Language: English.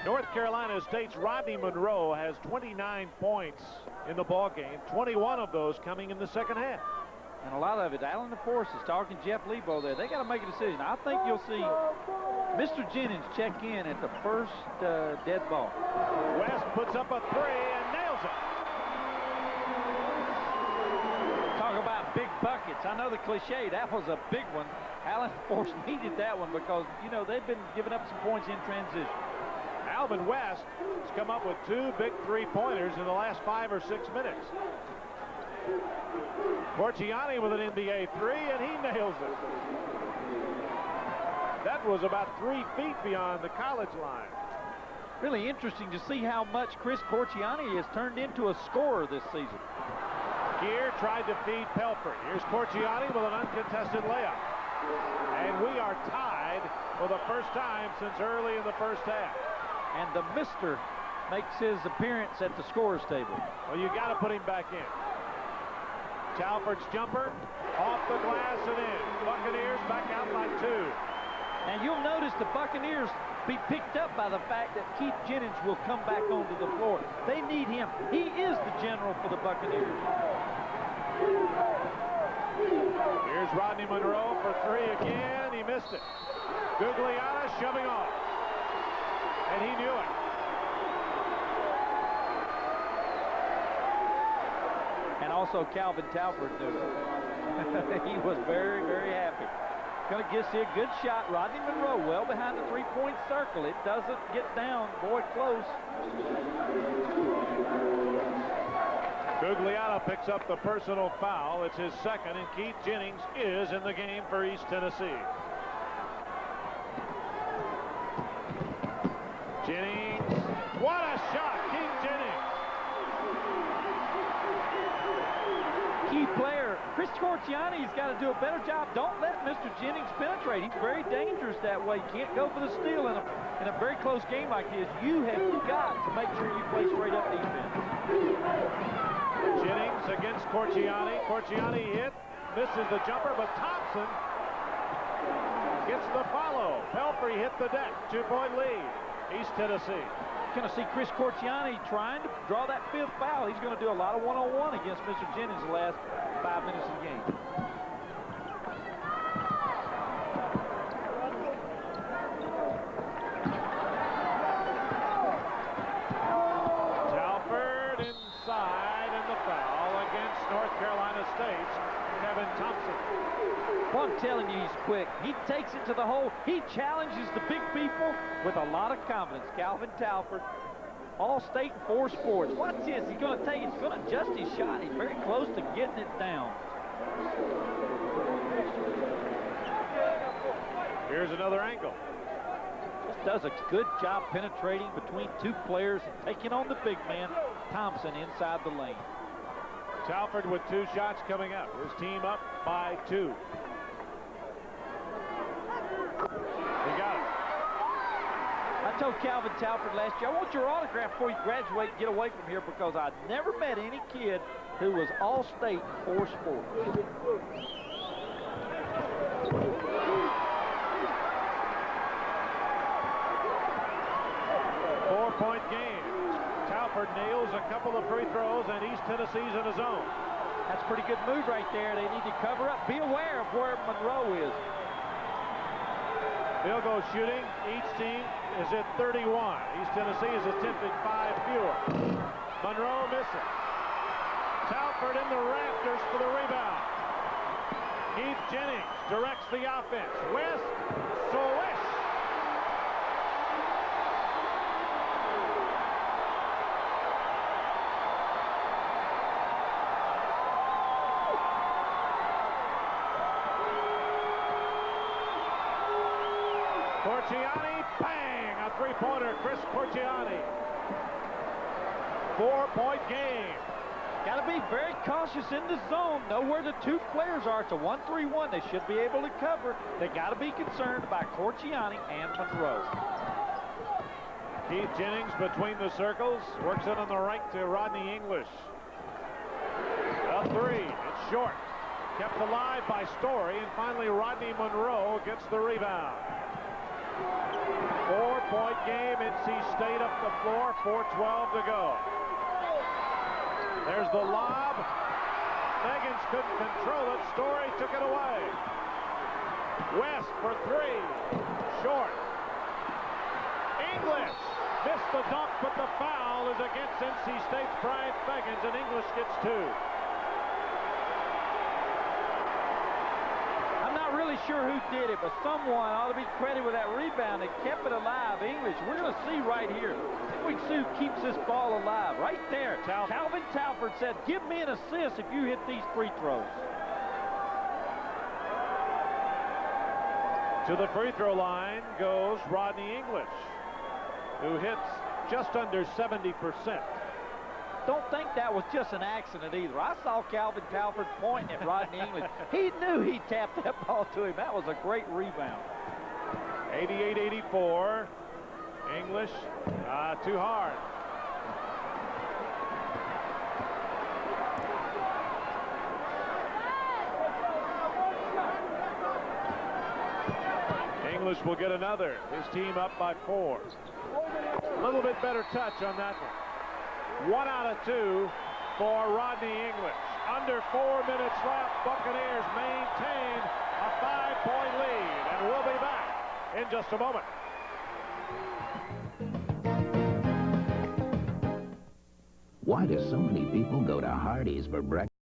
North Carolina State's Rodney Monroe has 29 points in the ball game, 21 of those coming in the second half. And a lot of it, Alan DeForest is talking Jeff Lebo there. They got to make a decision. I think you'll see Mr. Jennings check in at the first dead ball. West puts up a three and nails it. Talk about big buckets. I know the cliche, that was a big one. Alan DeForest needed that one because, you know, they've been giving up some points in transition. Alvin West has come up with 2 big three-pointers in the last 5 or 6 minutes. Corciani with an NBA three, and he nails it. That was about 3 feet beyond the college line. Really interesting to see how much Chris Corciani has turned into a scorer this season. Gear tried to feed Pelfrey. Here's Corciani with an uncontested layup. And we are tied for the first time since early in the first half. And the mister makes his appearance at the scorer's table. Well, you got to put him back in. Talbert's jumper off the glass and in. Buccaneers back out by 2. And you'll notice the Buccaneers be picked up by the fact that Keith Jennings will come back onto the floor. They need him. He is the general for the Buccaneers. Here's Rodney Monroe for 3 again. He missed it. Gugliotta shoving off. And he knew it. And also Calvin Talbert knew it. He was very, very happy. Going to see a good shot. Rodney Monroe well behind the three-point circle. It doesn't get down. Boy, close. Gugliotta picks up the personal foul. It's his second, and Keith Jennings is in the game for East Tennessee. Jennings, what a shot, Keith Jennings. Key player, Chris Corciani's got to do a better job. Don't let Mr. Jennings penetrate. He's very dangerous that way. You can't go for the steal in a very close game like this. You have got to make sure you play straight up defense. Jennings against Corciani. Corciani hit, misses the jumper, but Thompson gets the follow. Pelfrey hit the deck. 2-point lead. East Tennessee. Going to see Chris Corciani trying to draw that 5th foul. He's going to do a lot of one-on-one against Mr. Jennings the last 5 minutes of the game. Talbert inside, and the foul against North Carolina State's Kevin Thompson. Well, I'm telling you, he's quick. He takes it to the hole. He challenges the big people with a lot of confidence. Calvin Talbert, All-State in 4 sports. Watch this. He's going to take it. He's going to adjust his shot. He's very close to getting it down. Here's another angle. Just does a good job penetrating between 2 players and taking on the big man, Thompson, inside the lane. Talbert with 2 shots coming up. His team up by 2. He got it. I told Calvin Talbert last year, I want your autograph before you graduate and get away from here, because I never met any kid who was All-State in 4 sports. 4-point game. Talbert nails a couple of free throws, and East Tennessee's in his zone. That's a pretty good move right there. They need to cover up. Be aware of where Monroe is. Field goal shooting. Each team is at 31. East Tennessee has attempted 5 fewer. Monroe misses. Talbert in the rafters for the rebound. Keith Jennings directs the offense. West, swish. Corciani, bang! A 3-pointer, Chris Corciani. 4-point game. Got to be very cautious in the zone. Know where the 2 players are. It's a 1-3-1. They should be able to cover. They got to be concerned about Corciani and Monroe. Keith Jennings between the circles. Works it on the right to Rodney English. A 3. It's short. Kept alive by Story. And finally, Rodney Monroe gets the rebound. 4-point game. NC State up the floor. 4:12 to go. There's the lob. Meggins couldn't control it. Story took it away. West for three. Short. English missed the dunk, but the foul is against NC State's Bryant Meggins, and English gets two. I'm not really sure who did it, but someone ought to be credited with that rebound that kept it alive. English, we're going to see right here. We can see who keeps this ball alive. Right there. Calvin Talbert said, give me an assist if you hit these free throws. To the free throw line goes Rodney English, who hits just under 70%. Don't think that was just an accident either. I saw Calvin Talbert pointing at Rodney English. He knew he tapped that ball to him. That was a great rebound. 88-84. English, too hard. English will get another. His team up by 4. A little bit better touch on that one. 1 out of 2 for Rodney English. Under 4 minutes left. Buccaneers maintain a 5-point lead, and we'll be back in just a moment. Why do so many people go to Hardee's for breakfast?